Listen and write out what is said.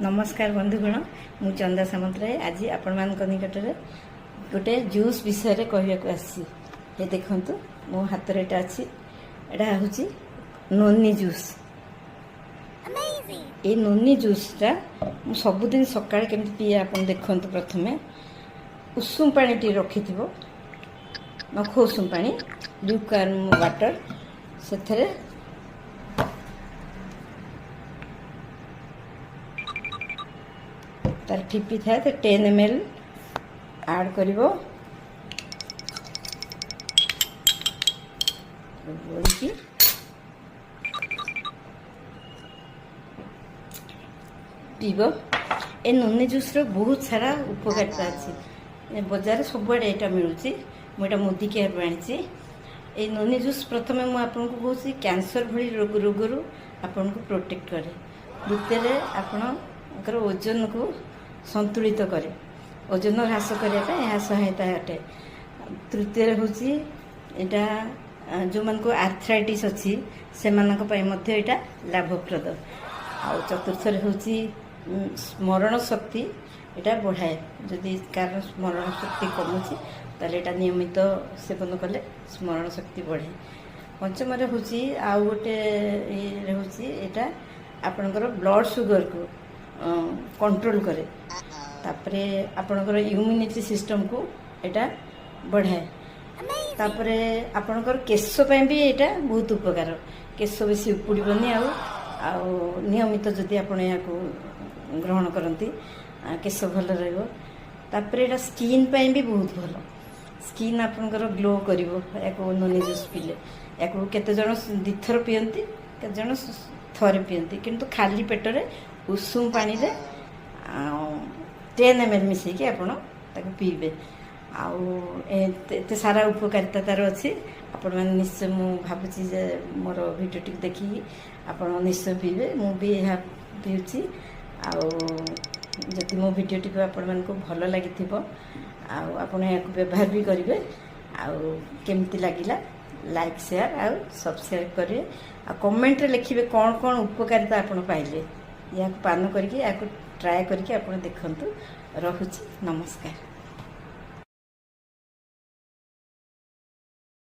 नमस्कार बंधुगण मु चंदा सामंतराय आज आपण मान निकट में गोटे जूस विषय कहवाक आसी देखु मो हाथ में यहाँ अच्छी यहाँ हूँ नोनी जूस। ये नोनी जूसटा सबुदिन सकाଳେ केमती पिए आप देखु। प्रथम उषुम पानी टी रखि नख उषुम पानी ल्यूकवार्म वाटर से तार ठिपी थाए तो 10 ml ऐड कर पीब। ए नोनी जूस रो बहुत सारा उपकारिता अच्छी बजार सबुआड़े यहाँ मिलूँ। मुझे मोदी केयर आनी ये नोनी जूस प्रथम मुझे आपको कहूँ कैंसर भली रोगरू आपन को प्रोटेक्ट करे। द्वितीय आपणकर ओजन को संतुलित करे, ओजन ह्रास करने यह सहायता अटे। तृतीय हूँ यहाँ जो मान को आर्थराइटिस अच्छी से यहाँ लाभप्रद। आ चतुर्थ हूँ स्मरण शक्ति यहाँ बढ़ाए। जदि कार स्मरण शक्ति कमुची ताले नियमित सेवन कले स्मरण शक्ति बढ़े। पंचम हूँ आउ गोटे ये हूँ यहाँ आपणकर ब्लड सुगर को कंट्रोल करे। तापरे आपणकर इम्यूनिटी सिस्टम को यहाँ बढ़ाए। तापरे आपणकर केश भी यहाँ बहुत उपकार। केश बेसी उपुड़बनी नियमित जदि आपण या ग्रहण करती केश भल रही। स्किन भी बहुत भल। स्किन आपणकर ग्लो कर नोनी जूस पीले या केते जन 2 थर पीती केते जन थरे पीती किंतु खाली पेटरे उषुम पानी रे 10 ml मिसेकी आपण ताको पीबे। आते सारा उपकारिता तार अच्छी। आपण मैंने निश्चय मु भावुची जे मोर वीडियो टी देखिए आपण निश्चय पीबे। मु भी यह पीऊँगी। जदि मो वीडियो टी आपण मान को भल लगी आपण या व्यवहार भी करेंगे। केमती लगिला लाइक शेयर आ सब्सक्राइब करेंगे। कमेंट रे लिखिए कौन कौन उपकारिता आपण पाइले या पान करके ट्राए करके आप देखु। रहुची नमस्कार।